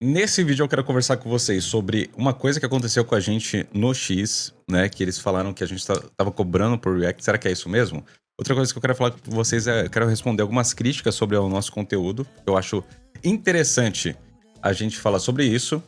Nesse vídeo eu quero conversar com vocês sobre uma coisa que aconteceu com a gente no X, né? Que eles falaram que a gente tava cobrando por React. Será que é isso mesmo? Outra coisa que eu quero falar com vocês eu quero responder algumas críticas sobre o nosso conteúdo. Eu acho interessante a gente falar sobre isso.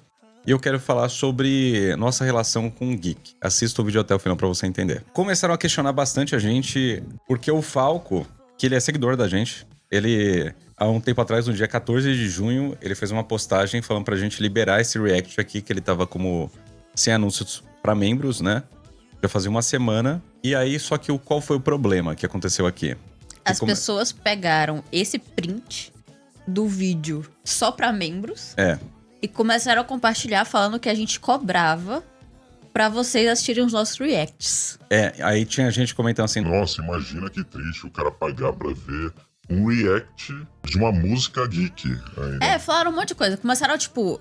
E eu quero falar sobre nossa relação com o Geek. Assista o vídeo até o final pra você entender. Começaram a questionar bastante a gente, porque o Falco, que ele é seguidor da gente, ele, há um tempo atrás, no dia 14 de junho, ele fez uma postagem falando pra gente liberar esse React aqui, que ele tava como sem anúncios pra membros, né? Já fazia uma semana. E aí, só que qual foi o problema que aconteceu aqui? As pessoas pegaram esse print do vídeo só pra membros. E começaram a compartilhar falando que a gente cobrava pra vocês assistirem os nossos reacts. Aí tinha gente comentando assim... Nossa, imagina que triste o cara pagar pra ver um react de uma música geek ainda. Falaram um monte de coisa. Começaram, tipo...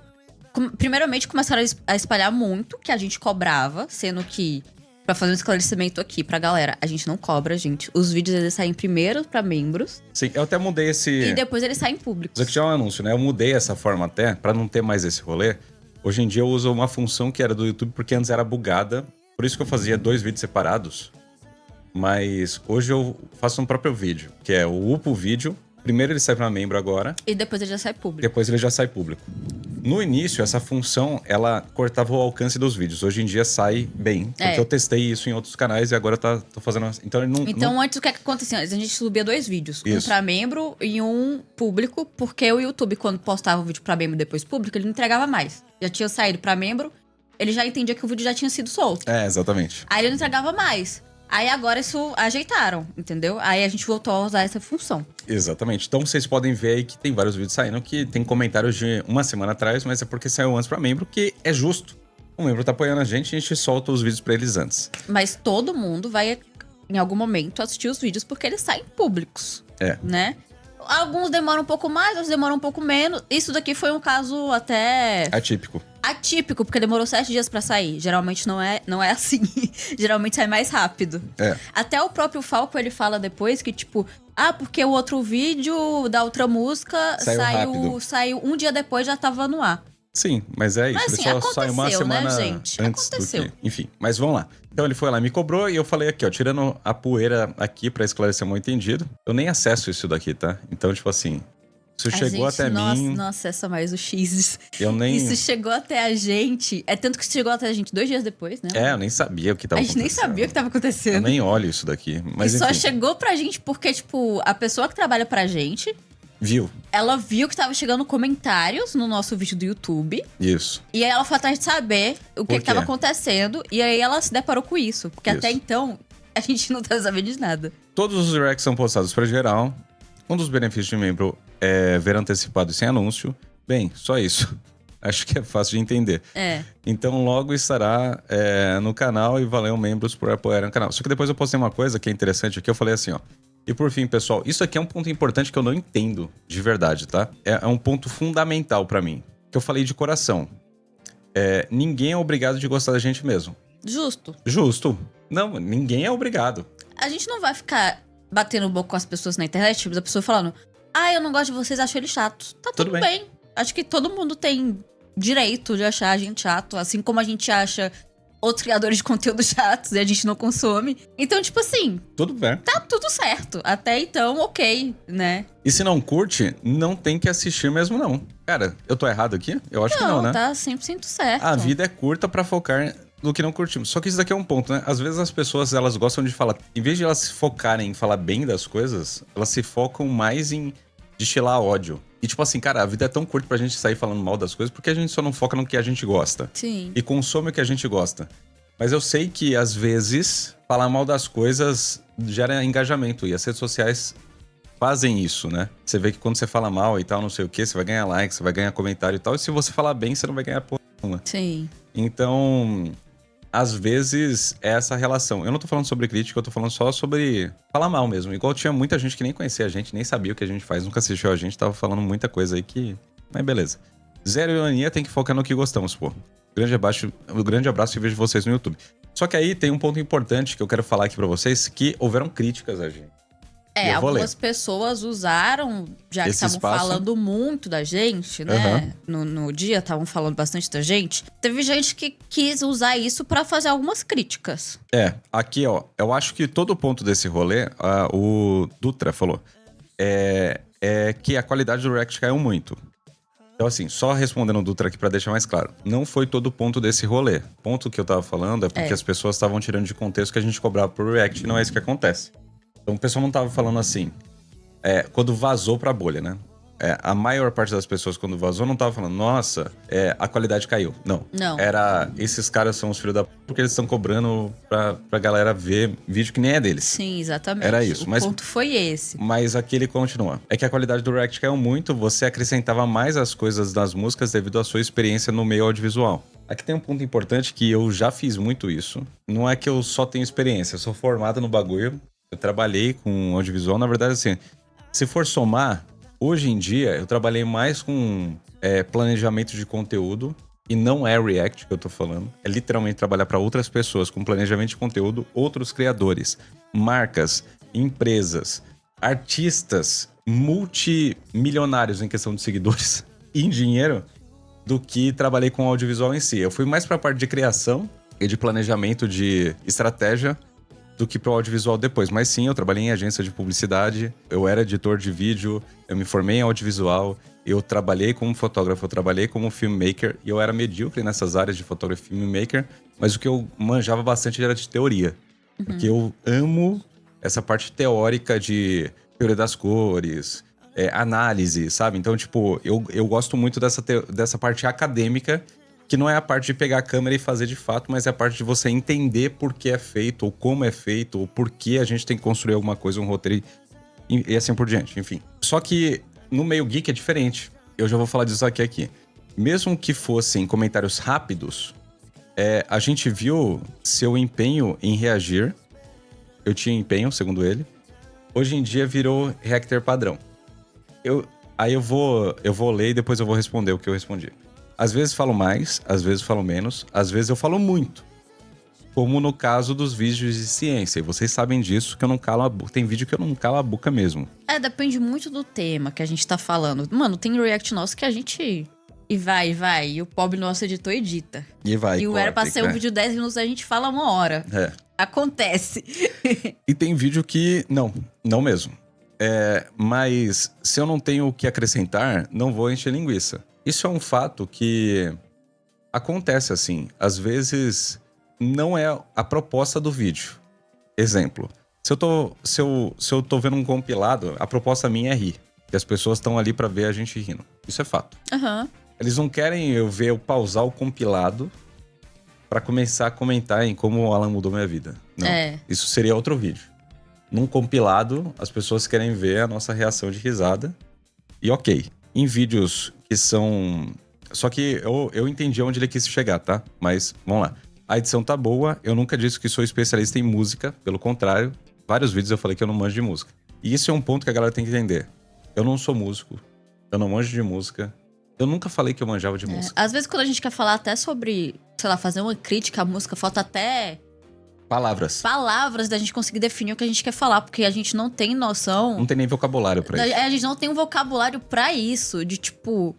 Primeiramente, começaram a espalhar muito que a gente cobrava, sendo que... Pra fazer um esclarecimento aqui pra galera, a gente não cobra, gente. Os vídeos, eles saem primeiro pra membros. Sim, eu até mudei esse... E depois eles saem públicos. Isso aqui já é um anúncio, né? Eu mudei essa forma até, pra não ter mais esse rolê. Hoje em dia eu uso uma função que era do YouTube, porque antes era bugada. Por isso que eu fazia 2 vídeos separados. Mas hoje eu faço um próprio vídeo, que é o Upo Vídeo. Primeiro ele sai pra membro agora. E depois ele já sai público. Depois ele já sai público. No início, essa função, ela cortava o alcance dos vídeos. Hoje em dia sai bem. Porque eu testei isso em outros canais e agora tô fazendo... Então, ele não... antes o que acontecia? Antes a gente subia 2 vídeos. Isso. Um pra membro e um público. Porque o YouTube, quando postava o vídeo pra membro e depois público, ele não entregava mais. Já tinha saído pra membro, ele já entendia que o vídeo já tinha sido solto. Exatamente. Aí ele não entregava mais. Aí agora isso ajeitaram, entendeu? Aí a gente voltou a usar essa função. Exatamente. Então vocês podem ver aí que tem vários vídeos saindo que tem comentários de uma semana atrás, mas é porque saiu antes pra membro, que é justo. O membro tá apoiando a gente solta os vídeos pra eles antes. Mas todo mundo vai, em algum momento, assistir os vídeos porque eles saem públicos. Né? Alguns demoram um pouco mais, outros demoram um pouco menos. Isso daqui foi um caso até... Atípico, porque demorou 7 dias pra sair. Geralmente não é assim. Geralmente sai mais rápido. Até o próprio Falco, ele fala depois que, tipo... porque o outro vídeo da outra música saiu um dia depois, já tava no ar. Sim, mas é isso. Mas, assim, ele só saiu uma semana, né, gente? antes Aconteceu. do que... Enfim, mas vamos lá. Então ele foi lá, me cobrou e eu falei aqui, ó, tirando a poeira aqui pra esclarecer o meu entendido. Eu nem acesso isso daqui, tá? Então, tipo assim... Isso chegou até mim... Não acessa mais o X. Eu nem... Isso chegou até a gente... tanto que chegou até a gente 2 dias depois, né? Eu nem sabia o que tava acontecendo. A gente nem sabia o que tava acontecendo. Eu nem olho isso daqui, mas e enfim. só chegou pra gente porque, tipo, a pessoa que trabalha pra gente... Viu. Ela viu que tava chegando comentários no nosso vídeo do YouTube. Isso. E aí ela foi atrás de saber o que tava acontecendo. E aí ela se deparou com isso. Porque até então, a gente não tá sabendo de nada. Todos os reacts são postados pra geral. Um dos benefícios de membro é ver antecipado e sem anúncio. Bem, só isso. Acho que é fácil de entender. Então logo estará no canal e valeu membros por apoiarem o canal. Só que depois eu postei uma coisa que é interessante aqui. Eu falei assim, ó. E por fim, pessoal, isso aqui é um ponto importante que eu não entendo de verdade, tá? É um ponto fundamental pra mim. Que eu falei de coração. Ninguém é obrigado de gostar da gente mesmo. Justo. Não, ninguém é obrigado. A gente não vai ficar batendo boca com as pessoas na internet, tipo, a pessoa falando... eu não gosto de vocês, acho eles chatos. Tá tudo bem. Acho que todo mundo tem direito de achar a gente chato. Assim como a gente acha outros criadores de conteúdo chatos e a gente não consome. Então, tipo assim... Tudo bem. Tá tudo certo. Até então, ok, né? E se não curte, não tem que assistir mesmo, não. Cara, eu tô errado aqui? Eu acho que não, né? Não, tá 100% certo. A vida é curta pra focar no que não curtimos. Só que isso daqui é um ponto, né? Às vezes as pessoas, elas gostam de falar... Em vez de elas se focarem em falar bem das coisas, elas se focam mais em destilar ódio. E tipo assim, cara, a vida é tão curta pra gente sair falando mal das coisas porque a gente só não foca no que a gente gosta. Sim. E consome o que a gente gosta. Mas eu sei que, às vezes, falar mal das coisas gera engajamento. E as redes sociais fazem isso, né? Você vê que quando você fala mal e tal, não sei o quê, você vai ganhar like, você vai ganhar comentário e tal. E se você falar bem, você não vai ganhar porra nenhuma. Sim. Então... Às vezes, é essa relação. Eu não tô falando sobre crítica, eu tô falando só sobre falar mal mesmo. Igual tinha muita gente que nem conhecia a gente, nem sabia o que a gente faz, nunca assistiu a gente, tava falando muita coisa aí que... Mas beleza. Zero ironia, tem que focar no que gostamos, pô. Grande abraço e vejo vocês no YouTube. Só que aí tem um ponto importante que eu quero falar aqui pra vocês, que houveram críticas a gente. Algumas pessoas usaram, já que estavam falando muito da gente, né? No dia estavam falando bastante da gente. Teve gente que quis usar isso pra fazer algumas críticas. Aqui, ó, eu acho que todo o ponto desse rolê, o Dutra falou, é que a qualidade do React caiu muito. Então, assim, só respondendo o Dutra aqui pra deixar mais claro, não foi todo o ponto desse rolê. O ponto que eu tava falando é porque as pessoas estavam tirando de contexto que a gente cobrava por React e não é isso que acontece. Então o pessoal não tava falando assim, quando vazou pra bolha, né? A maior parte das pessoas, quando vazou, não tava falando, nossa, a qualidade caiu. Não. Era, esses caras são os filhos da p... porque eles estão cobrando pra galera ver vídeo que nem é deles. Sim, exatamente. Era isso. O ponto foi esse. Mas aqui ele continua. É que a qualidade do React caiu muito, você acrescentava mais as coisas das músicas devido à sua experiência no meio audiovisual. Aqui tem um ponto importante que eu já fiz muito isso. Não é que eu só tenho experiência, eu sou formado no bagulho. Eu trabalhei com audiovisual, na verdade, assim, se for somar, hoje em dia eu trabalhei mais com planejamento de conteúdo, e não é React que eu tô falando, é literalmente trabalhar para outras pessoas com planejamento de conteúdo, outros criadores, marcas, empresas, artistas multimilionários em questão de seguidores e em dinheiro, do que trabalhei com audiovisual em si. Eu fui mais para a parte de criação e de planejamento de estratégia, do que pro audiovisual depois. Mas sim, eu trabalhei em agência de publicidade, eu era editor de vídeo, eu me formei em audiovisual, eu trabalhei como fotógrafo, eu trabalhei como filmmaker, e eu era medíocre nessas áreas de fotógrafo e filmmaker, mas o que eu manjava bastante era de teoria. Porque eu amo essa parte teórica de teoria das cores, análise, sabe? Então, tipo, eu gosto muito dessa parte acadêmica, que não é a parte de pegar a câmera e fazer de fato, mas é a parte de você entender por que é feito, ou como é feito, ou por que a gente tem que construir alguma coisa, um roteiro e assim por diante, enfim. Só que no meio geek é diferente. Eu já vou falar disso aqui. Mesmo que fossem comentários rápidos, a gente viu seu empenho em reagir. Eu tinha empenho, segundo ele. Hoje em dia virou reactor padrão. Aí eu vou ler e depois eu vou responder o que eu respondi. Às vezes falo mais, às vezes falo menos, às vezes eu falo muito. Como no caso dos vídeos de ciência. E vocês sabem disso, que eu não calo a boca. Tem vídeo que eu não calo a boca mesmo. Depende muito do tema que a gente tá falando. Mano, tem react nosso que a gente... E vai. E o pobre nosso editor edita. E vai, e era pra ser um vídeo de 10 minutos, a gente fala 1 hora. Acontece. E tem vídeo que... Não mesmo. Mas se eu não tenho o que acrescentar, não vou encher linguiça. Isso é um fato que acontece assim. Às vezes não é a proposta do vídeo. Exemplo, se eu tô vendo um compilado, a proposta minha é rir. E as pessoas estão ali pra ver a gente rindo. Isso é fato. Eles não querem eu pausar o compilado pra começar a comentar em como o Alan mudou minha vida. Não. Isso seria outro vídeo. Num compilado, as pessoas querem ver a nossa reação de risada. E ok. Em vídeos que são... Só que eu entendi onde ele quis chegar, tá? Mas, vamos lá. A edição tá boa. Eu nunca disse que sou especialista em música. Pelo contrário, vários vídeos eu falei que eu não manjo de música. E isso é um ponto que a galera tem que entender. Eu não sou músico. Eu não manjo de música. Eu nunca falei que eu manjava de música. Às vezes, quando a gente quer falar até sobre, sei lá, fazer uma crítica à música, falta até... Palavras da gente conseguir definir o que a gente quer falar, porque a gente não tem noção... Não tem nem vocabulário pra isso. A gente não tem um vocabulário pra isso, de tipo...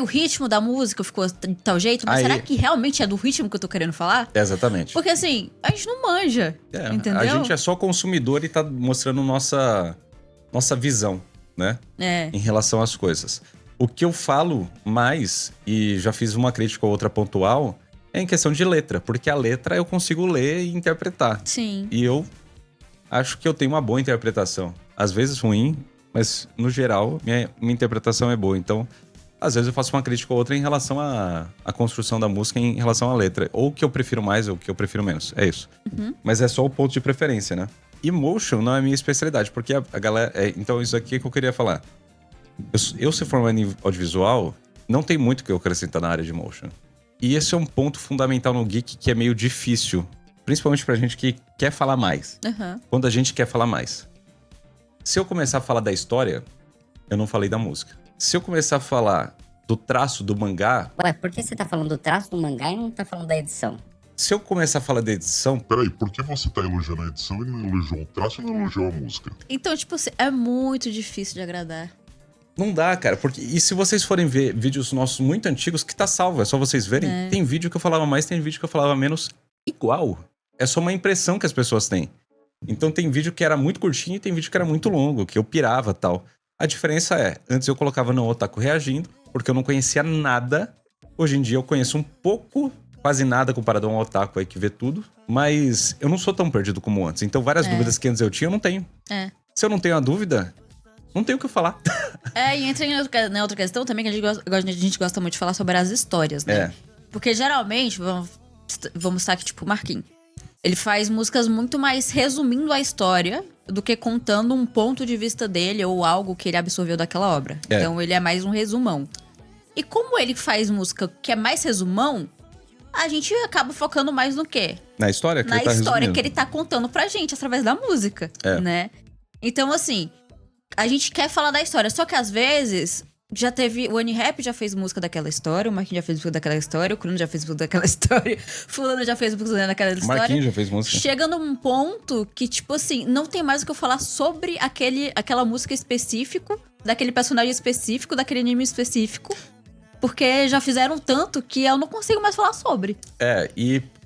o ritmo da música ficou de tal jeito, mas será que realmente é do ritmo que eu tô querendo falar? Exatamente. Porque assim, a gente não manja, entendeu? A gente é só consumidor e tá mostrando nossa visão, né? Em relação às coisas. O que eu falo mais, e já fiz uma crítica ou outra pontual... é em questão de letra, porque a letra eu consigo ler e interpretar. Sim. E eu acho que eu tenho uma boa interpretação. Às vezes ruim, mas no geral, minha interpretação é boa. Então, às vezes eu faço uma crítica ou outra em relação à construção da música, em relação à letra. Ou o que eu prefiro mais ou o que eu prefiro menos. É isso. Mas é só o ponto de preferência, né? E motion não é a minha especialidade, porque a galera... então, isso aqui que eu queria falar. Eu se formando em audiovisual, não tem muito o que eu acrescentar na área de motion. E esse é um ponto fundamental no geek que é meio difícil. Principalmente pra gente que quer falar mais. Quando a gente quer falar mais. Se eu começar a falar da história, eu não falei da música. Se eu começar a falar do traço do mangá... Ué, por que você tá falando do traço do mangá e não tá falando da edição? se eu começar a falar da edição... Peraí, por que você tá elogiando a edição e não elogiou o traço e não elogiou a música? Então, tipo assim, é muito difícil de agradar. Não dá, cara, porque... E se vocês forem ver vídeos nossos muito antigos, que tá salvo, é só vocês verem. Tem vídeo que eu falava mais, tem vídeo que eu falava menos, igual. É só uma impressão que as pessoas têm. Então tem vídeo que era muito curtinho e tem vídeo que era muito longo, que eu pirava e tal. A diferença é, antes eu colocava no Otaku Reagindo, porque eu não conhecia nada. Hoje em dia eu conheço um pouco, quase nada comparado a um otaku aí que vê tudo. Mas eu não sou tão perdido como antes. Então várias dúvidas que antes eu tinha, eu não tenho. Se eu não tenho a dúvida... Não tem o que falar. E entra em outra questão também, que a gente gosta muito de falar sobre as histórias, né? Porque geralmente, vamos estar aqui, tipo, o Marquinhos. Ele faz músicas muito mais resumindo a história do que contando um ponto de vista dele ou algo que ele absorveu daquela obra. Então ele é mais um resumão. E como ele faz música que é mais resumão, a gente acaba focando mais no quê? Na história que Na ele tá história resumindo. que ele tá contando pra gente através da música, né? Então, assim... A gente quer falar da história, só que às vezes já teve... O Unirap já fez música daquela história, o Marquinhos já fez música daquela história, o Bruno já fez música daquela história, fulano já fez música daquela história. O Marquinhos já fez música. Chega num ponto que, tipo assim, não tem mais o que eu falar sobre aquela música específico, daquele personagem específico, daquele anime específico, porque já fizeram tanto que eu não consigo mais falar sobre.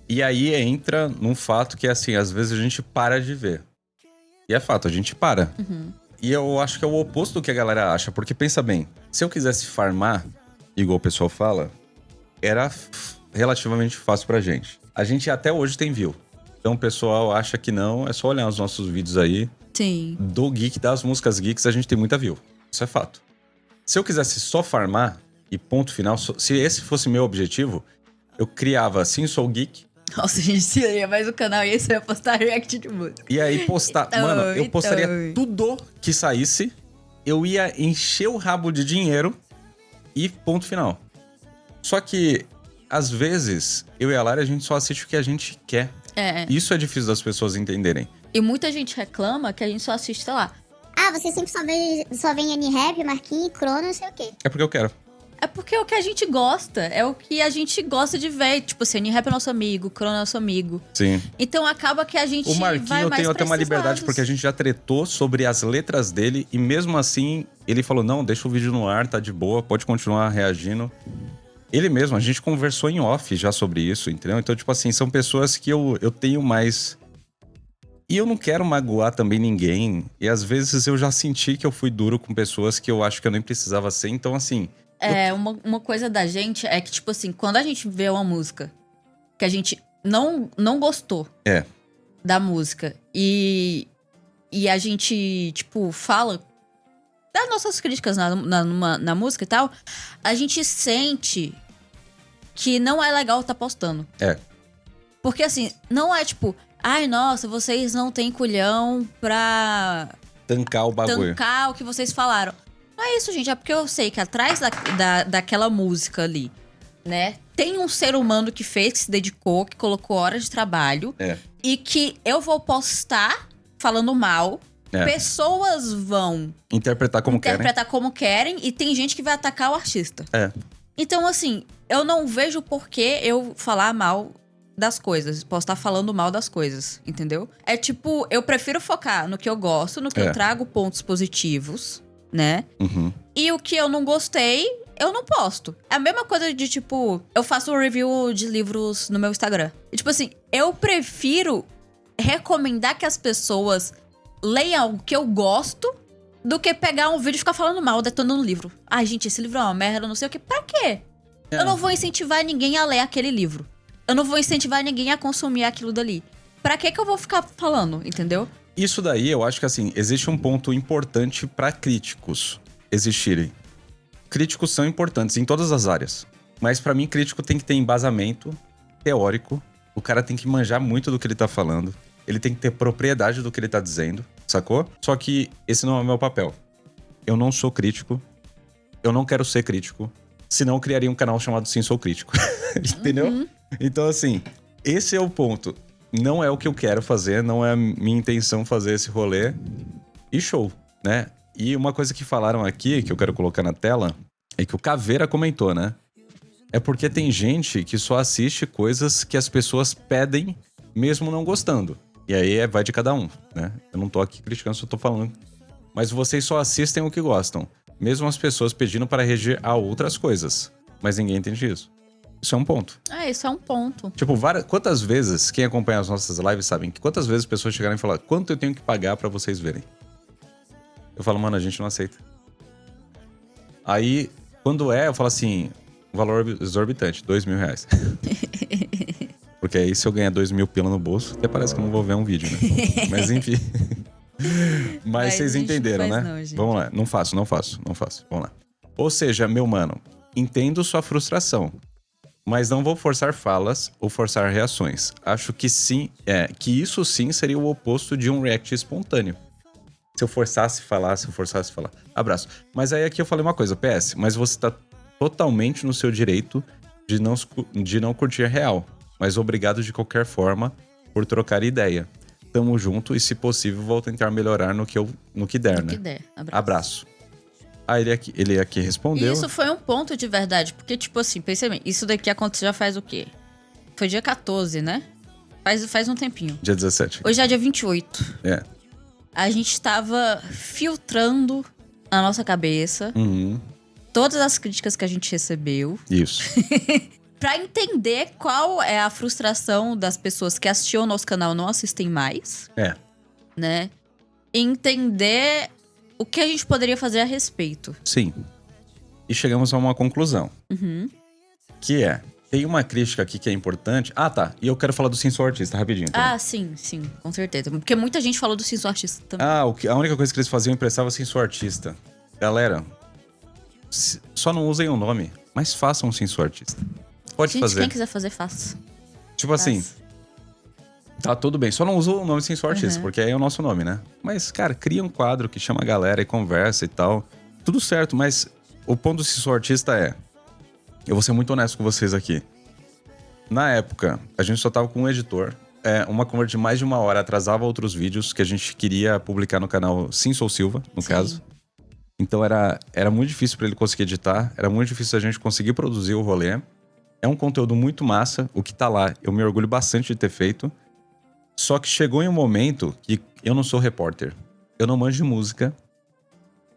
E aí entra num fato que, assim, às vezes a gente para de ver. E é fato, a gente para. E eu acho que é o oposto do que a galera acha. Porque pensa bem, se eu quisesse farmar, igual o pessoal fala, era relativamente fácil pra gente. A gente até hoje tem view. Então o pessoal acha que não, é só olhar os nossos vídeos aí. Sim. Do geek, das músicas geeks, a gente tem muita view. Isso é fato. Se eu quisesse só farmar, e ponto final, se esse fosse meu objetivo, eu criava Sim Sou Geek. Nossa, a gente seria mais o canal e esse ia postar react de música. E aí postar... Mano, eu postaria tudo que saísse. Eu ia encher o rabo de dinheiro. E ponto final. Só que, às vezes, eu e a Lari, a gente só assiste o que a gente quer. Isso é difícil das pessoas entenderem. E muita gente reclama que a gente só assiste, sei lá... você sempre só vem Unirap, Marquinhos, Crono, não sei o quê. É porque eu quero. É porque é o que a gente gosta. É o que a gente gosta de ver. Tipo assim, Unirap é nosso amigo, Crono é nosso amigo. Sim. Então acaba que a gente o Marquinhos vai mais tem até uma liberdade, lados. porque a gente já tretou sobre as letras dele. E mesmo assim, ele falou, não, deixa o vídeo no ar, tá de boa, pode continuar reagindo. Ele mesmo, a gente conversou em off já sobre isso, entendeu? Então, tipo assim, são pessoas que eu tenho mais... E eu não quero magoar também ninguém. E às vezes eu já senti que eu fui duro com pessoas que eu acho que eu nem precisava ser. Então, assim... Uma coisa da gente é que, tipo assim, quando a gente vê uma música que a gente não gostou da música e a gente, tipo, fala das nossas críticas na música e tal, a gente sente que não é legal tá postando. Porque, assim, não é tipo, ai, nossa, vocês não têm culhão pra... Tancar o bagulho. Tancar o que vocês falaram. Não é isso, gente. É porque eu sei que atrás daquela música ali, né? Tem um ser humano que fez, que se dedicou, que colocou horas de trabalho. E que eu vou postar falando mal. Pessoas vão... interpretar como querem. E tem gente que vai atacar o artista. Então, assim, eu não vejo por que eu falar mal das coisas. Posso estar falando mal das coisas, entendeu? É tipo, eu prefiro focar no que eu gosto, no que eu trago pontos positivos... né? E o que eu não gostei, eu não posto. É a mesma coisa de, tipo... Eu faço um review de livros no meu Instagram. E, tipo assim, eu prefiro recomendar que as pessoas leiam o que eu gosto do que pegar um vídeo e ficar falando mal, detonando o livro. Ai, gente, esse livro é uma merda, não sei o quê. Pra quê? Eu não vou incentivar ninguém a ler aquele livro. Eu não vou incentivar ninguém a consumir aquilo dali. Pra que eu vou ficar falando, entendeu? Isso daí, eu acho que, assim, existe um ponto importante pra críticos existirem. Críticos são importantes em todas as áreas. Mas pra mim, crítico tem que ter embasamento teórico. O cara tem que manjar muito do que ele tá falando. Ele tem que ter propriedade do que ele tá dizendo, sacou? Só que esse não é o meu papel. Eu não sou crítico. Eu não quero ser crítico. Senão eu criaria um canal chamado Sim Sou Crítico. Entendeu? Então, assim, esse é o ponto. Não é o que eu quero fazer, não é a minha intenção fazer esse rolê. E show, né? E uma coisa que falaram aqui, que eu quero colocar na tela, é que o Caveira comentou, né? É porque tem gente que só assiste coisas que as pessoas pedem, mesmo não gostando. E aí vai de cada um, né? Eu não tô aqui criticando, só tô falando. Mas vocês só assistem o que gostam. Mesmo as pessoas pedindo para reagir a outras coisas. Mas ninguém entende isso. Isso é um ponto. Isso é um ponto. Tipo, quantas vezes, quem acompanha as nossas lives sabem que quantas vezes pessoas chegaram e falaram: quanto eu tenho que pagar pra vocês verem? Eu falo, mano, a gente não aceita. Aí, quando eu falo assim, valor exorbitante, R$2.000. Porque aí se eu ganhar 2.000 pila no bolso, até parece que eu não vou ver um vídeo, né? Mas enfim. Mas vocês entenderam, né? Não, vamos lá, não faço. Vamos lá. Ou seja, meu mano, entendo sua frustração. Mas não vou forçar falas ou forçar reações. Acho que sim, que isso sim seria o oposto de um react espontâneo. Se eu forçasse falar. Abraço. Mas aí aqui eu falei uma coisa, PS, mas você tá totalmente no seu direito de não curtir a real. Mas obrigado de qualquer forma por trocar ideia. Tamo junto e, se possível, vou tentar melhorar no que der, né? No que der. Abraço. Aí ele aqui respondeu. E isso foi um ponto de verdade, porque, tipo assim, pensei bem, isso daqui aconteceu já faz o quê? Foi dia 14, né? Faz um tempinho. Dia 17. Hoje é dia 28. A gente tava filtrando na nossa cabeça todas as críticas que a gente recebeu. Isso. Pra entender qual é a frustração das pessoas que assistiam ao nosso canal e não assistem mais. Né? E entender o que a gente poderia fazer a respeito. Sim. E chegamos a uma conclusão. Que tem uma crítica aqui que é importante. Tá. E eu quero falar do Sim Sou Artista, rapidinho. Também. Sim, com certeza. Porque muita gente falou do Sim Sou Artista também. A única coisa que eles faziam emprestava Sim Sou Artista. Galera, só não usem o nome, mas façam Sim Sou Artista. Pode fazer. Quem quiser fazer, faça. Tipo assim, tá tudo bem. Só não usa o nome Sim Sou Artista, porque aí é o nosso nome, né? Mas, cara, cria um quadro que chama a galera e conversa e tal. Tudo certo, mas o ponto do Sim Sou Artista eu vou ser muito honesto com vocês aqui. Na época, a gente só tava com um editor. Uma conversa de mais de 1 hora atrasava outros vídeos que a gente queria publicar no canal Sim Sou Silva, no caso. Então era muito difícil pra ele conseguir editar. Era muito difícil a gente conseguir produzir o rolê. É um conteúdo muito massa, o que tá lá. Eu me orgulho bastante de ter feito. Só que chegou em um momento que eu não sou repórter. Eu não manjo de música.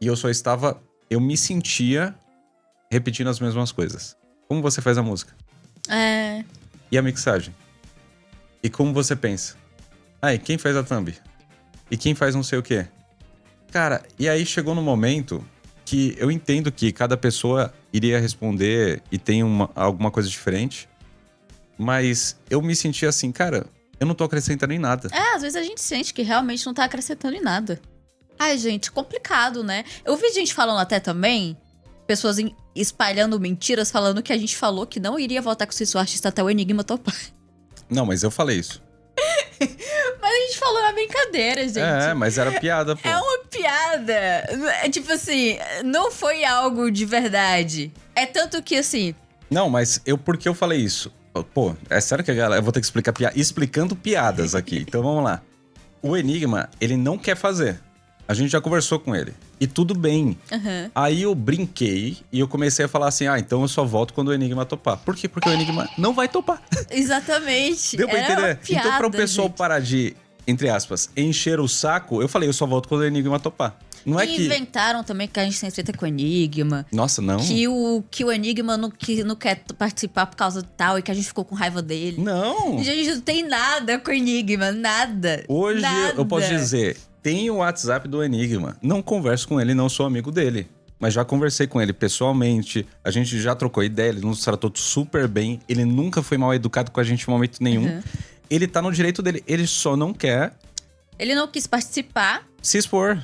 E eu me sentia repetindo as mesmas coisas. Como você faz a música? E a mixagem? E como você pensa? E quem faz a thumb? E quem faz não sei o quê? Cara, e aí chegou no momento que eu entendo que cada pessoa iria responder e tem alguma coisa diferente. Mas eu me senti assim, cara, eu não tô acrescentando em nada. Às vezes a gente sente que realmente não tá acrescentando em nada. Ai, gente, complicado, né? Eu vi gente falando até também, pessoas espalhando mentiras, falando que a gente falou que não iria voltar com o Sim Sou Artista até o Enigma topar. Não, mas eu falei isso. Mas a gente falou na brincadeira, gente. Mas era piada, pô. É uma piada. Tipo assim, não foi algo de verdade. É tanto que assim... Não, mas por que eu falei isso? Pô, é sério que a galera... Eu vou ter que explicar explicando piadas aqui. Então vamos lá. O Enigma, ele não quer fazer. A gente já conversou com ele. E tudo bem. Aí eu brinquei e eu comecei a falar assim, então eu só volto quando o Enigma topar. Por quê? Porque o Enigma não vai topar. Exatamente. Deu pra entender? Piada, então, para o pessoal gente parar de, entre aspas, encher o saco, eu falei, eu só volto quando o Enigma topar. Não é que... inventaram também que a gente tem treta com o Enigma. Nossa, não. Que o Enigma não quer participar por causa de tal e que a gente ficou com raiva dele. Não. A gente não tem nada com o Enigma, nada. Hoje nada. Eu posso dizer, tem o WhatsApp do Enigma. Não converso com ele, não sou amigo dele. Mas já conversei com ele pessoalmente, a gente já trocou ideia, ele nos tratou super bem. Ele nunca foi mal educado com a gente em momento nenhum. Ele tá no direito dele, ele só não quer... Ele não quis participar. Se expor.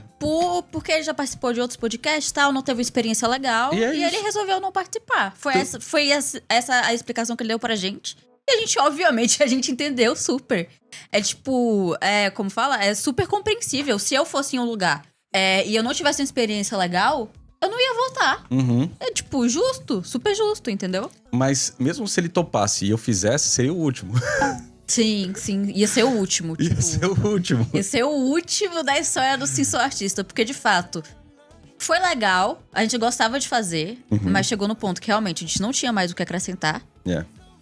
Porque ele já participou de outros podcasts e tal, não teve uma experiência legal. E ele resolveu não participar. Foi essa a explicação que ele deu pra gente. E a gente, obviamente, entendeu super. Como fala? É super compreensível. Se eu fosse em um lugar e eu não tivesse uma experiência legal, eu não ia voltar. É justo, super justo, entendeu? Mas mesmo se ele topasse e eu fizesse, seria o último. Sim, ia ser o último. Ia ser o último. Ia ser o último da história do Sim Sou Artista. Porque, de fato, Foi legal, a gente gostava de fazer, mas chegou no ponto que realmente a gente não tinha mais o que acrescentar.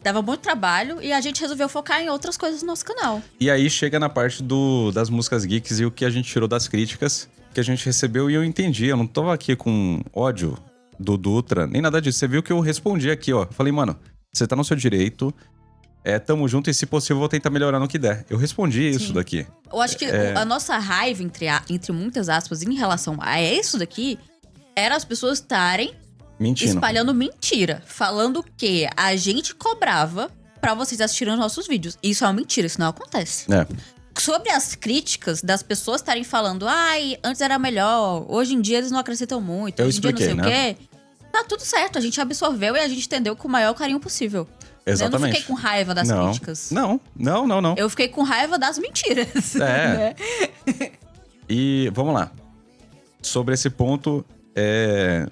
Dava muito trabalho e a gente resolveu focar em outras coisas no nosso canal. E aí chega na parte das músicas geeks e o que a gente tirou das críticas que a gente recebeu e eu entendi. Eu não tô aqui com ódio do Dutra, nem nada disso. Você viu que eu respondi aqui, ó. Falei, mano, você tá no seu direito, tamo junto e se possível vou tentar melhorar no que der. Eu respondi isso daqui. Eu acho que a nossa raiva, entre muitas aspas, em relação a isso daqui, era as pessoas estarem mentindo, espalhando mentira. Falando que a gente cobrava pra vocês assistirem os nossos vídeos. Isso é uma mentira, isso não acontece. Sobre as críticas das pessoas estarem falando, ai, antes era melhor, hoje em dia eles não acrescentam muito, hoje em dia não sei o quê. Tá tudo certo, a gente absorveu e a gente entendeu com o maior carinho possível. Exatamente. Eu não fiquei com raiva das críticas. Não. Eu fiquei com raiva das mentiras. Né? E vamos lá. Sobre esse ponto,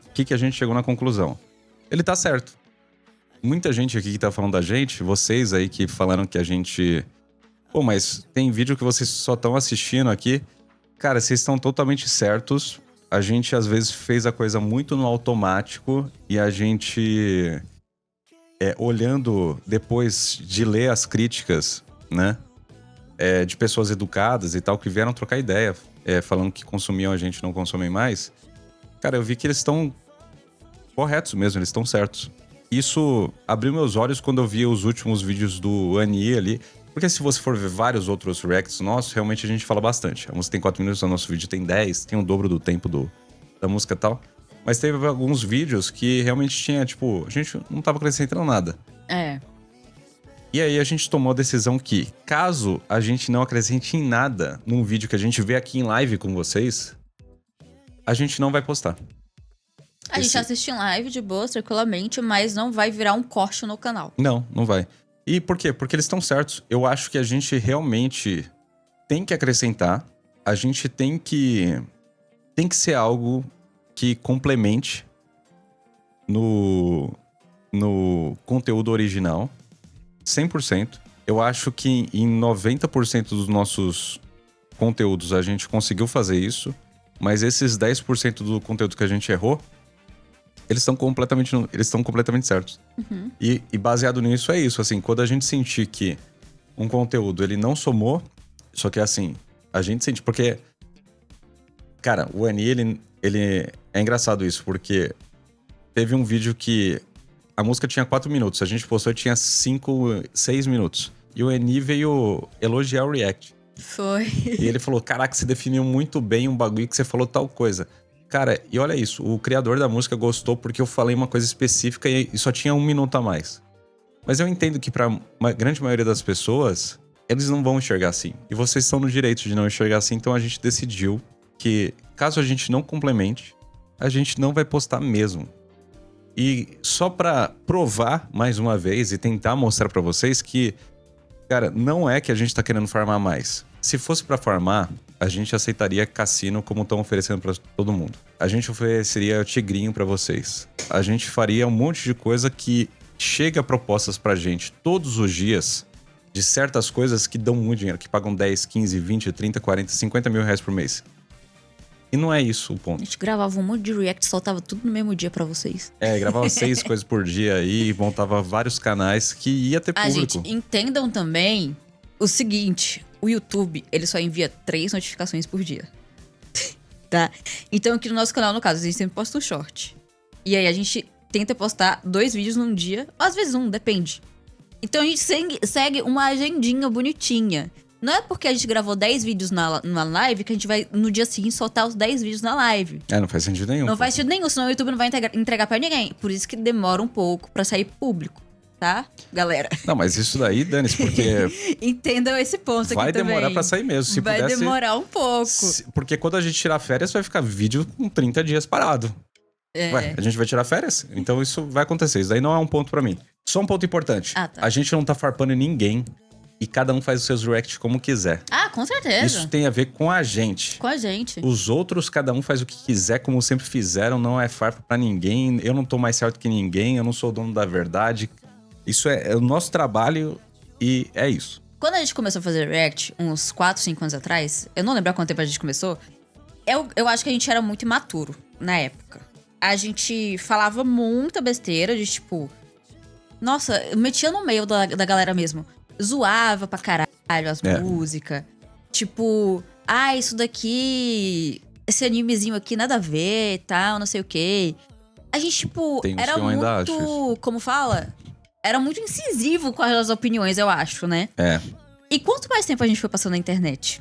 o que a gente chegou na conclusão? Ele tá certo. Muita gente aqui que tá falando da gente, vocês aí que falaram que a gente... Pô, mas tem vídeo que vocês só estão assistindo aqui. Cara, vocês estão totalmente certos. A gente, às vezes, fez a coisa muito no automático e a gente... olhando depois de ler as críticas, né? De pessoas educadas e tal, que vieram trocar ideia, falando que consumiam a gente, não consomem mais. Cara, eu vi que eles estão corretos mesmo, eles estão certos. Isso abriu meus olhos quando eu vi os últimos vídeos do Anie ali. Porque se você for ver vários outros reacts nossos, realmente a gente fala bastante. A música tem 4 minutos, o nosso vídeo tem 10, tem o dobro do tempo da música e tal. Mas teve alguns vídeos que realmente tinha, tipo, a gente não tava acrescentando nada. E aí a gente tomou a decisão que, caso a gente não acrescente em nada num vídeo que a gente vê aqui em live com vocês, a gente não vai postar. A gente assiste em live de boa, tranquilamente, mas não vai virar um corte no canal. Não vai. E por quê? Porque eles estão certos. Eu acho que a gente realmente tem que acrescentar. A gente tem que ser algo que complemente no conteúdo original. 100%. Eu acho que em 90% dos nossos conteúdos a gente conseguiu fazer isso. Mas esses 10% do conteúdo que a gente errou, eles estão completamente certos. E baseado nisso é isso, assim, quando a gente sentir que um conteúdo, ele não somou, só que assim, a gente sente, porque, cara, o Anie, ele é engraçado isso, porque teve um vídeo que a música tinha 4 minutos, a gente postou e tinha 5, 6 minutos. E o Anie veio elogiar o react. Foi. E ele falou, caraca, você definiu muito bem um bagulho que você falou tal coisa. Cara, e olha isso, o criador da música gostou porque eu falei uma coisa específica e só tinha 1 minuto a mais. Mas eu entendo que pra uma grande maioria das pessoas, eles não vão enxergar assim. E vocês estão no direito de não enxergar assim, então a gente decidiu que, caso a gente não complemente, a gente não vai postar mesmo. E só pra provar mais uma vez e tentar mostrar pra vocês que, cara, não é que a gente tá querendo farmar mais. Se fosse pra farmar, a gente aceitaria cassino como estão oferecendo pra todo mundo. A gente ofereceria tigrinho pra vocês. A gente faria um monte de coisa que chega propostas pra gente todos os dias de certas coisas que dão muito dinheiro, que pagam 10, 15, 20, 30, 40, 50 mil reais por mês. E não é isso o ponto. A gente gravava um monte de react, soltava tudo no mesmo dia pra vocês. Gravava 6 coisas por dia aí, e montava vários canais que ia ter público. Gente, entendam também o seguinte, o YouTube, ele só envia 3 notificações por dia. Tá? Então aqui no nosso canal, no caso, a gente sempre posta um short. E aí a gente tenta postar 2 vídeos num dia, ou às vezes 1, depende. Então a gente segue uma agendinha bonitinha. Não é porque a gente gravou 10 vídeos numa live que a gente vai, no dia seguinte, soltar os 10 vídeos na live. Não faz sentido nenhum. Não faz sentido nenhum, senão o YouTube não vai entregar pra ninguém. Por isso que demora um pouco pra sair público, tá, galera? Não, mas isso daí, dane-se, porque... Entendam esse ponto aqui também. Vai demorar pra sair mesmo, se vai pudesse... demorar um pouco. Porque quando a gente tirar férias, vai ficar vídeo com 30 dias parado. Ué, a gente vai tirar férias? Então isso vai acontecer. Isso daí não é um ponto pra mim. Só um ponto importante. Tá. A gente não tá farpando ninguém. E cada um faz os seus reacts como quiser. Com certeza. Isso tem a ver com a gente. Com a gente. Os outros, cada um faz o que quiser, como sempre fizeram. Não é farpa pra ninguém. Eu não tô mais certo que ninguém. Eu não sou o dono da verdade. Isso é o nosso trabalho e é isso. Quando a gente começou a fazer react, uns 4, 5 anos atrás, eu não lembro há quanto tempo a gente começou, eu acho que a gente era muito imaturo, na época. A gente falava muita besteira de tipo... Nossa, eu metia no meio da galera mesmo. Zoava pra caralho as músicas. Tipo, isso daqui... Esse animezinho aqui nada a ver e tal, não sei o quê. A gente, tipo, era muito... Como fala? Era muito incisivo com as opiniões, eu acho, né? E quanto mais tempo a gente foi passando na internet,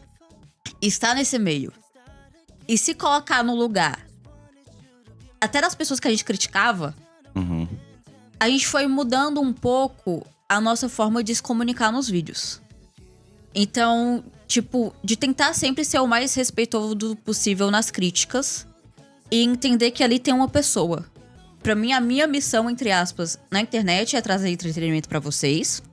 estar nesse meio, e se colocar no lugar, até das pessoas que a gente criticava, a gente foi mudando um pouco a nossa forma de se comunicar nos vídeos. Então, tipo, de tentar sempre ser o mais respeitoso possível nas críticas e entender que ali tem uma pessoa. Pra mim, a minha missão, entre aspas, na internet é trazer entretenimento pra vocês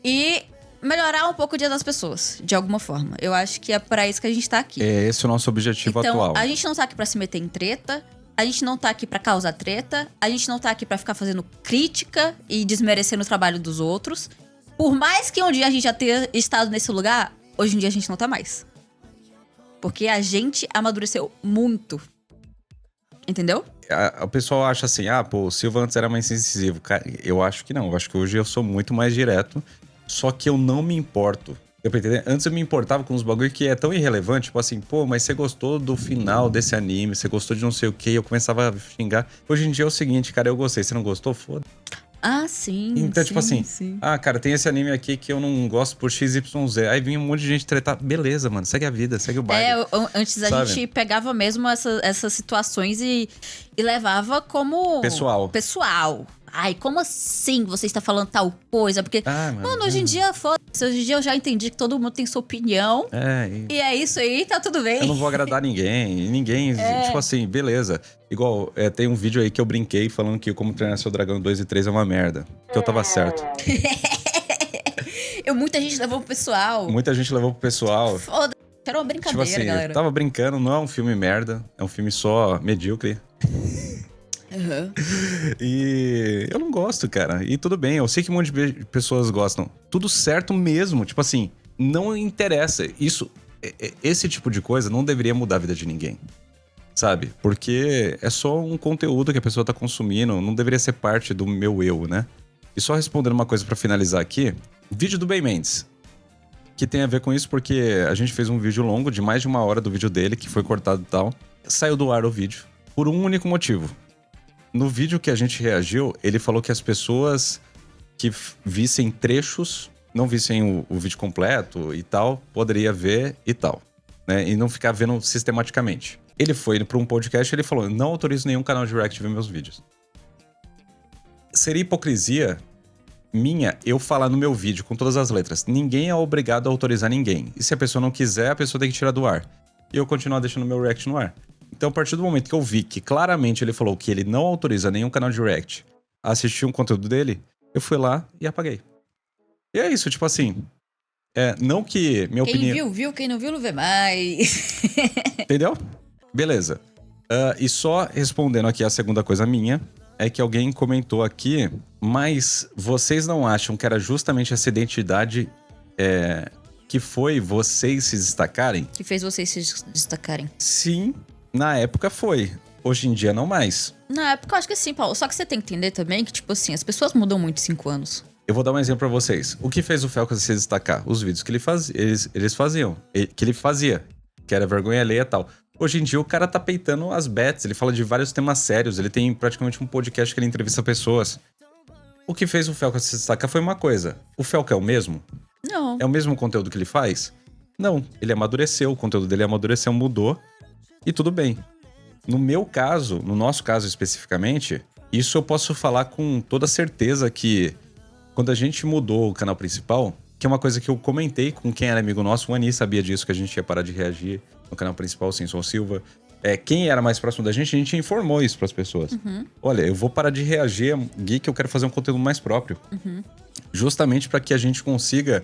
e melhorar um pouco o dia das pessoas, de alguma forma. Eu acho que é pra isso que a gente tá aqui. É esse o nosso objetivo atual. A gente não tá aqui pra se meter em treta, a gente não tá aqui pra causar treta, a gente não tá aqui pra ficar fazendo crítica e desmerecendo o trabalho dos outros. Por mais que um dia a gente já tenha estado nesse lugar, hoje em dia a gente não tá mais. Porque a gente amadureceu muito. Entendeu? O pessoal acha assim, o Silva antes era mais incisivo. Cara, eu acho que não. Eu acho que hoje eu sou muito mais direto. Só que eu não me importo. Antes eu me importava com uns bagulho que é tão irrelevante. Tipo assim, mas você gostou do final desse anime, você gostou de não sei o quê. Eu começava a xingar. Hoje em dia é o seguinte, cara, eu gostei. Você não gostou? Foda. Sim. Então, sim, tipo assim, sim. Cara, tem esse anime aqui que eu não gosto por XYZ. Aí vinha um monte de gente tretar. Beleza, mano, segue a vida, segue o baile. Antes a gente pegava mesmo essas situações e levava como... Pessoal. Como assim você está falando tal coisa? Porque, mano, hoje em dia, foda-se. Hoje em dia eu já entendi que todo mundo tem sua opinião. E é isso aí, tá tudo bem. Eu não vou agradar ninguém. Tipo assim, beleza. Igual, tem um vídeo aí que eu brinquei falando que Como Treinar Seu Dragão 2 e 3 é uma merda. Que eu tava certo. Muita gente levou pro pessoal. Foda-se. Era uma brincadeira, tipo assim, galera. Eu tava brincando, não é um filme merda. É um filme só medíocre. E eu não gosto, cara. E tudo bem, eu sei que um monte de pessoas gostam. Tudo certo mesmo. Tipo assim, não interessa. Esse tipo de coisa não deveria mudar a vida de ninguém. Sabe? Porque é só um conteúdo que a pessoa tá consumindo. Não deveria ser parte do meu eu, né? E só respondendo uma coisa pra finalizar aqui. Vídeo do Ben Mendes. Que tem a ver com isso porque a gente fez um vídeo longo de mais de 1 hora do vídeo dele, que foi cortado e tal. Saiu do ar o vídeo. Por um único motivo. No vídeo que a gente reagiu, ele falou que as pessoas que vissem trechos, não vissem o vídeo completo e tal, poderia ver e tal, né? E não ficar vendo sistematicamente. Ele foi para um podcast e ele falou, não autorizo nenhum canal de react ver meus vídeos. Seria hipocrisia minha eu falar no meu vídeo com todas as letras. Ninguém é obrigado a autorizar ninguém. E se a pessoa não quiser, a pessoa tem que tirar do ar. E eu continuar deixando meu react no ar. Então, a partir do momento que eu vi que claramente ele falou que ele não autoriza nenhum canal de react a assistir um conteúdo dele, eu fui lá e apaguei. E é isso, tipo assim... não que minha opinião... Quem viu, quem não viu, não vê mais. Entendeu? Beleza. E só respondendo aqui a segunda coisa minha, é que alguém comentou aqui, mas vocês não acham que era justamente essa identidade que foi vocês se destacarem? Que fez vocês se destacarem? Sim. Na época foi. Hoje em dia não mais. Na época eu acho que sim, Paulo. Só que você tem que entender também que, tipo assim, as pessoas mudam muito em 5 anos. Eu vou dar um exemplo pra vocês. O que fez o Felcas se destacar? Os vídeos que eles faziam. Que ele fazia. Que era vergonha alheia e tal. Hoje em dia o cara tá peitando as bets. Ele fala de vários temas sérios. Ele tem praticamente um podcast que ele entrevista pessoas. O que fez o Felcas se destacar foi uma coisa. O Felcas é o mesmo? Não. É o mesmo conteúdo que ele faz? Não. Ele amadureceu. O conteúdo dele amadureceu, mudou. E tudo bem. No meu caso, no nosso caso especificamente, isso eu posso falar com toda certeza que quando a gente mudou o canal principal, que é uma coisa que eu comentei com quem era amigo nosso, o Ani sabia disso, que a gente ia parar de reagir no canal principal, sem Som Silva. Quem era mais próximo da gente, a gente informou isso pras pessoas. Olha, eu vou parar de reagir a Geek, eu quero fazer um conteúdo mais próprio. Justamente para que a gente consiga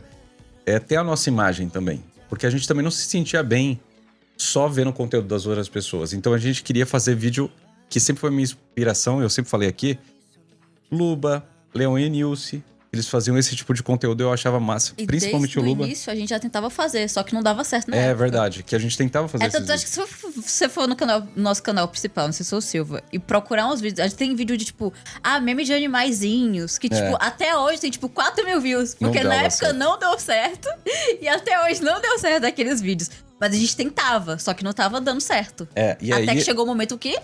ter a nossa imagem também. Porque a gente também não se sentia bem só vendo o conteúdo das outras pessoas. Então a gente queria fazer vídeo que sempre foi minha inspiração, eu sempre falei aqui. Luba, Leon e Nilce, eles faziam esse tipo de conteúdo, eu achava massa. E principalmente o Luba. No início a gente já tentava fazer, só que não dava certo na época. Verdade, que a gente tentava fazer tanto acho que se você for no nosso canal principal, não sei se sou o Silva, e procurar uns vídeos, a gente tem vídeo de tipo, meme de animaizinhos, que tipo, até hoje tem tipo 4 mil views, porque na época certo. Não deu certo, e até hoje não deu certo aqueles vídeos. Mas a gente tentava, só que não tava dando certo. E até aí... que chegou o momento que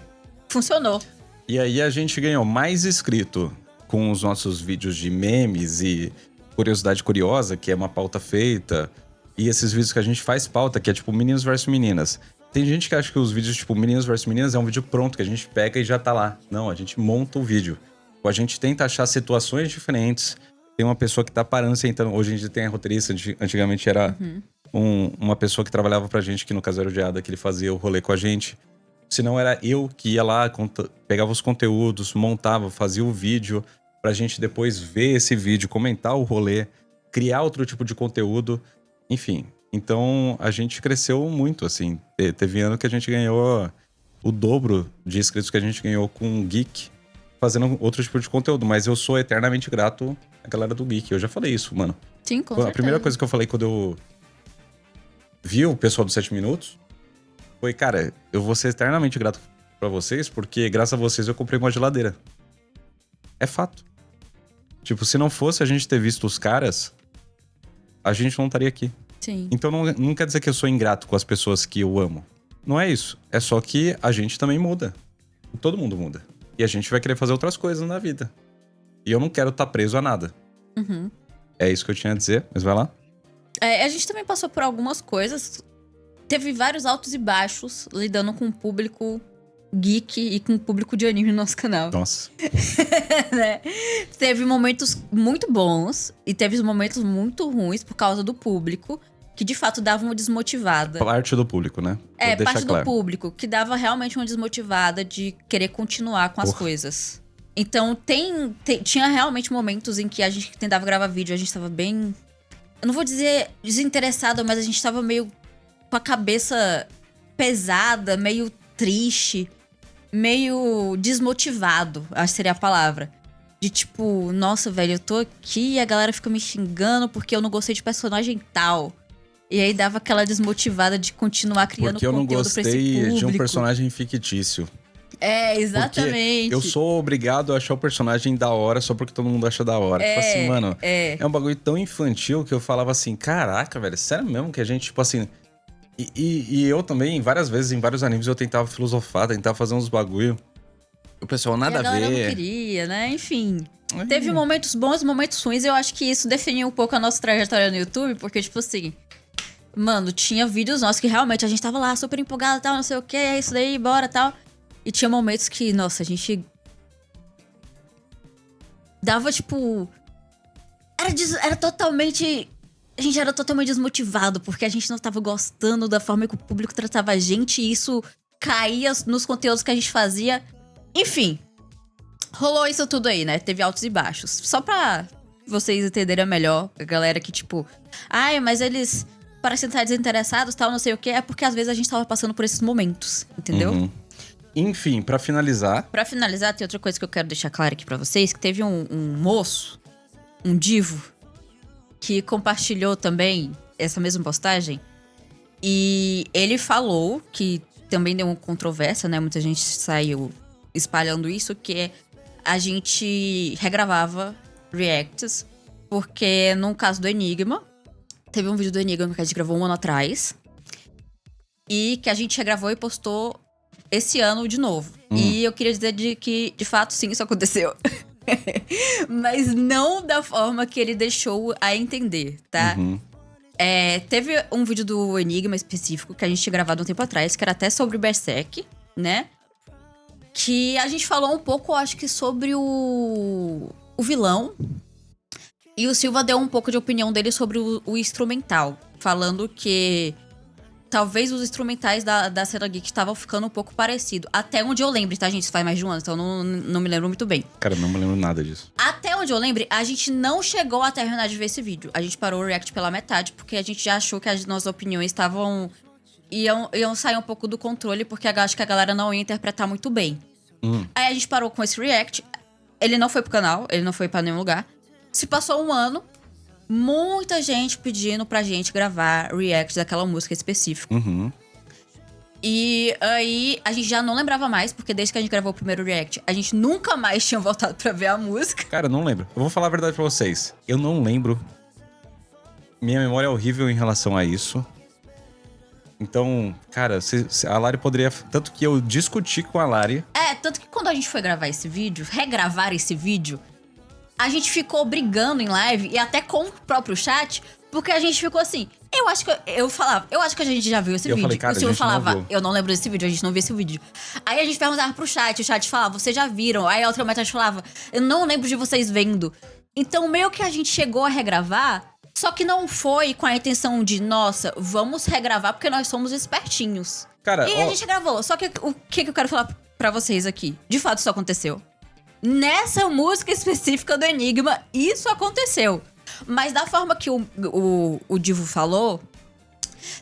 funcionou. E aí a gente ganhou mais inscrito com os nossos vídeos de memes e curiosidade curiosa, que é uma pauta feita, e esses vídeos que a gente faz pauta, que é tipo meninos versus meninas. Tem gente que acha que os vídeos tipo meninos versus meninas é um vídeo pronto, que a gente pega e já tá lá. Não, a gente monta o vídeo. A gente tenta achar situações diferentes. Tem uma pessoa que tá parando, sentando. Hoje em dia tem a roteirista, antigamente era uma pessoa que trabalhava pra gente, que no caso era o Diada, que ele fazia o rolê com a gente. Se não, era eu que ia lá, pegava os conteúdos, montava, fazia o vídeo, pra gente depois ver esse vídeo, comentar o rolê, criar outro tipo de conteúdo, enfim. Então, a gente cresceu muito, assim. Teve ano que a gente ganhou o dobro de inscritos que a gente ganhou com o Geek, fazendo outro tipo de conteúdo. Mas eu sou eternamente grato à galera do Geek. Eu já falei isso, mano. Sim, com certeza. A primeira coisa que eu falei quando eu vi o pessoal dos 7 minutos foi, cara, eu vou ser eternamente grato pra vocês, porque graças a vocês eu comprei uma geladeira. É fato. Tipo, se não fosse a gente ter visto os caras, a gente não estaria aqui. Sim. Então não quer dizer que eu sou ingrato com as pessoas que eu amo. Não é isso. É só que a gente também muda. Todo mundo muda. E a gente vai querer fazer outras coisas na vida. E eu não quero estar preso a nada. É isso que eu tinha a dizer, mas vai lá. A gente também passou por algumas coisas. Teve vários altos e baixos lidando com o público geek e com o público de anime no nosso canal. Nossa. Né? Teve momentos muito bons e teve momentos muito ruins por causa do público, que de fato dava uma desmotivada. Parte do público, né? Parte do público, que dava realmente uma desmotivada de querer continuar com as coisas. Então tinha realmente momentos em que a gente tentava gravar vídeo, a gente tava bem... Eu não vou dizer desinteressado, mas a gente tava meio com a cabeça pesada, meio triste, meio desmotivado, acho que seria a palavra. De tipo, nossa, velho, eu tô aqui e a galera fica me xingando porque eu não gostei de personagem tal. E aí dava aquela desmotivada de continuar criando conteúdo pra esse público. Porque eu não gostei de um personagem fictício. Exatamente. Porque eu sou obrigado a achar o personagem da hora só porque todo mundo acha da hora. Tipo assim, mano, é um bagulho tão infantil que eu falava assim, caraca, velho, sério mesmo que a gente, tipo assim... E eu também, várias vezes, em vários animes, eu tentava filosofar, tentava fazer uns bagulho. O pessoal nada a ver. A galera não queria, né? Enfim. Teve momentos bons e momentos ruins. Eu acho que isso definiu um pouco a nossa trajetória no YouTube, porque, tipo assim... Mano, tinha vídeos nossos que realmente a gente tava lá super empolgado e tal, não sei o que, é isso daí, bora e tal. E tinha momentos que, nossa, a gente... Dava, tipo... Era totalmente... A gente era totalmente desmotivado, porque a gente não tava gostando da forma que o público tratava a gente, e isso caía nos conteúdos que a gente fazia. Enfim, rolou isso tudo aí, né? Teve altos e baixos. Só pra vocês entenderem melhor, a galera que tipo... mas eles parecem estar desinteressados, tal, não sei o quê. É porque às vezes a gente tava passando por esses momentos, entendeu? Enfim, pra finalizar... Pra finalizar, tem outra coisa que eu quero deixar clara aqui pra vocês, que teve um moço, um divo, que compartilhou também essa mesma postagem. E ele falou que também deu uma controvérsia, né? Muita gente saiu espalhando isso, que a gente regravava reacts, porque no caso do Enigma, teve um vídeo do Enigma que a gente gravou 1 ano atrás, e que a gente regravou e postou esse ano de novo. E eu queria dizer que, de fato, sim, isso aconteceu. Mas não da forma que ele deixou a entender, tá? Teve um vídeo do Enigma específico que a gente tinha gravado um tempo atrás, que era até sobre Berserk, né? Que a gente falou um pouco, acho que sobre o vilão. E o Silva deu um pouco de opinião dele sobre o instrumental, falando que talvez os instrumentais da cena geek estavam ficando um pouco parecidos. Até onde eu lembro, tá, gente? Isso faz mais de um ano, então não me lembro muito bem. Cara, não me lembro nada disso. Até onde eu lembro, a gente não chegou a terminar de ver esse vídeo. A gente parou o react pela metade, porque a gente já achou que as nossas opiniões iam sair um pouco do controle, porque acho que a galera não ia interpretar muito bem. Aí a gente parou com esse react. Ele não foi pro canal, ele não foi pra nenhum lugar. Se passou um ano, muita gente pedindo pra gente gravar react daquela música específica. E aí, a gente já não lembrava mais, porque desde que a gente gravou o primeiro react, a gente nunca mais tinha voltado pra ver a música. Cara, eu não lembro. Eu vou falar a verdade pra vocês. Eu não lembro. Minha memória é horrível em relação a isso. Então, cara, a Lari poderia... Tanto que eu discuti com a Lari... Tanto que quando a gente foi gravar esse vídeo, regravar esse vídeo, a gente ficou brigando em live, e até com o próprio chat, porque a gente ficou assim... Eu acho que a gente já viu esse vídeo. Falei, cara, o Silvio falava, eu não lembro desse vídeo, a gente não viu esse vídeo. Aí a gente perguntava pro chat, o chat falava, vocês já viram? Aí a outra metade falava, eu não lembro de vocês vendo. Então, meio que a gente chegou a regravar, só que não foi com a intenção de, nossa, vamos regravar porque nós somos espertinhos. Cara, a gente gravou. Só que o que eu quero falar pra vocês aqui? De fato, isso aconteceu. Nessa música específica do Enigma, isso aconteceu. Mas da forma que o Divo falou,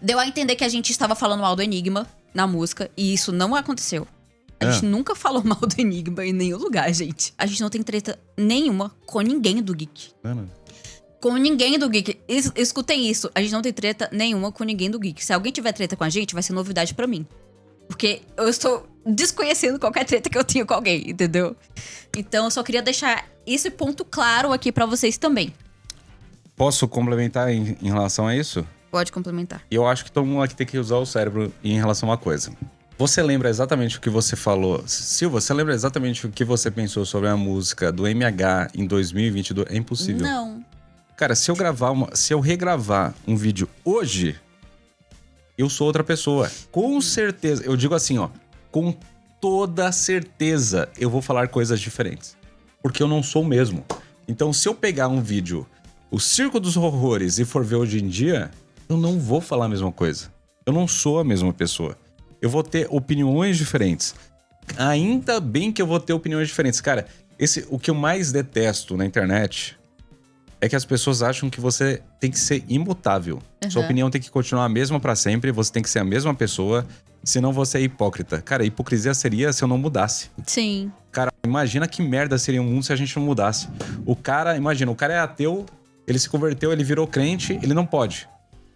deu a entender que a gente estava falando mal do Enigma na música, e isso não aconteceu. A gente nunca falou mal do Enigma em nenhum lugar, gente. A gente não tem treta nenhuma com ninguém do Geek. Com ninguém do Geek. Escutem isso. A gente não tem treta nenhuma com ninguém do Geek. Se alguém tiver treta com a gente, vai ser novidade pra mim. Porque eu estou desconhecendo qualquer treta que eu tenho com alguém, entendeu? Então eu só queria deixar esse ponto claro aqui pra vocês também. Posso complementar em relação a isso? Pode complementar. Eu acho que todo mundo aqui tem que usar o cérebro em relação a uma coisa. Você lembra exatamente o que você falou? Silva, você lembra exatamente o que você pensou sobre a música do MH em 2022? É impossível. Não. Cara, se eu regravar um vídeo hoje, eu sou outra pessoa. Com certeza. Eu digo assim, ó. Com toda certeza eu vou falar coisas diferentes. Porque eu não sou o mesmo. Então, se eu pegar um vídeo, o Circo dos Horrores, e for ver hoje em dia, eu não vou falar a mesma coisa. Eu não sou a mesma pessoa. Eu vou ter opiniões diferentes. Ainda bem que eu vou ter opiniões diferentes. Cara, o que eu mais detesto na internet é que as pessoas acham que você tem que ser imutável. Sua opinião tem que continuar a mesma pra sempre, você tem que ser a mesma pessoa, senão você é hipócrita. Cara, hipocrisia seria se eu não mudasse. Sim. Cara, imagina que merda seria o mundo se a gente não mudasse. O cara é ateu, ele se converteu, ele virou crente, ele não pode.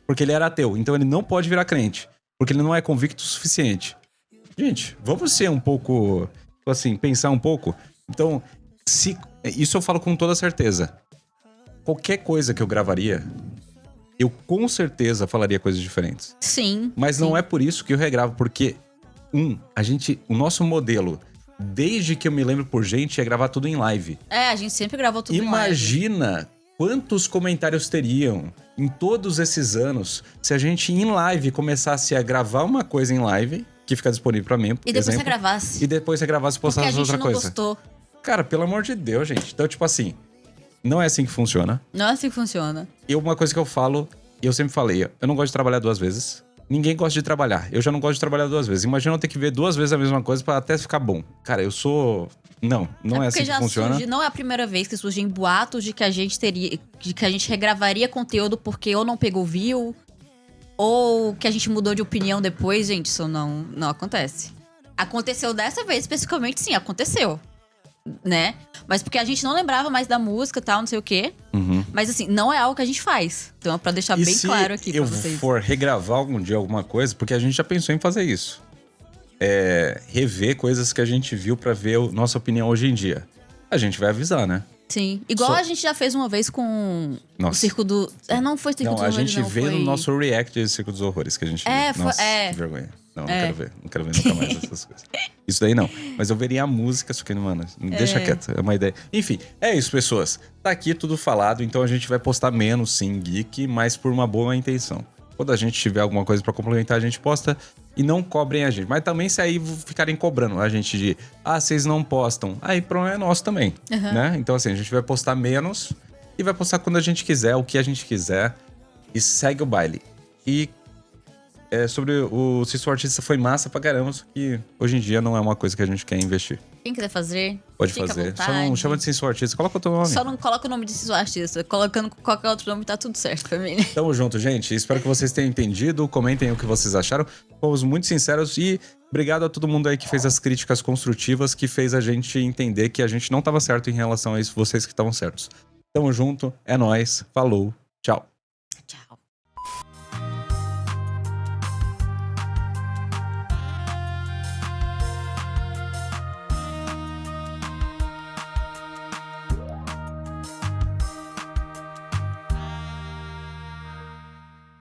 Porque ele era ateu, então ele não pode virar crente. Porque ele não é convicto o suficiente. Gente, vamos ser um pouco... Assim, pensar um pouco. Então, isso eu falo com toda certeza. Qualquer coisa que eu gravaria, eu com certeza falaria coisas diferentes. Sim. Mas não é por isso que eu regravo, porque... o nosso modelo, desde que eu me lembro por gente, é gravar tudo em live. A gente sempre gravou tudo em live. Imagina quantos comentários teriam em todos esses anos se a gente em live começasse a gravar uma coisa em live, que fica disponível pra mim, por E depois exemplo, você gravasse. e depois você gravasse e postasse outra coisa. Porque a gente não gostou. Cara, pelo amor de Deus, gente. Então, tipo assim, não é assim que funciona. Não é assim que funciona. E uma coisa que eu falo, e eu sempre falei, eu não gosto de trabalhar duas vezes. Ninguém gosta de trabalhar. Eu já não gosto de trabalhar duas vezes. Imagina eu ter que ver duas vezes a mesma coisa pra até ficar bom. Cara, eu sou... Não é assim que funciona. Não é a primeira vez que surgem boatos de que a gente regravaria conteúdo porque ou não pegou view, ou que a gente mudou de opinião depois. Gente, isso não acontece. Aconteceu dessa vez, especificamente, sim, aconteceu. Né? Mas porque a gente não lembrava mais da música e tal, não sei o quê. Mas assim, não é algo que a gente faz. Então é pra deixar bem claro aqui pra vocês. Se eu for regravar algum dia alguma coisa, porque a gente já pensou em fazer isso. Rever coisas que a gente viu pra ver a nossa opinião hoje em dia. A gente vai avisar, né? Sim. Igual a gente já fez uma vez com o Circo do... Não foi Circo dos Horrores, a gente veio no nosso react de Circo dos Horrores que a gente viu. Nossa, que vergonha. Não quero ver. Não quero ver nunca mais essas coisas. Isso daí não. Mas eu veria a música, só que, mano, deixa quieto. É uma ideia. Enfim, é isso, pessoas. Tá aqui tudo falado, então a gente vai postar menos, sim, Geek, mas por uma boa intenção. Quando a gente tiver alguma coisa pra complementar, a gente posta e não cobrem a gente. Mas também se aí ficarem cobrando a gente de... vocês não postam. Aí o problema é nosso também, né? Então assim, a gente vai postar menos e vai postar quando a gente quiser, o que a gente quiser. E segue o baile. E sobre o Se Sou Artista foi massa pra caramba, só que hoje em dia não é uma coisa que a gente quer investir. Quem quiser fazer, pode fazer. Só não chama de Se Sou Artista, coloca o teu nome. Só não coloca o nome de Se Sou Artista. Colocando qualquer outro nome tá tudo certo, família. Tamo junto, gente. Espero que vocês tenham entendido. Comentem o que vocês acharam. Fomos muito sinceros e obrigado a todo mundo aí que fez as críticas construtivas, que fez a gente entender que a gente não tava certo em relação a isso, vocês que estavam certos. Tamo junto, é nóis, falou, tchau.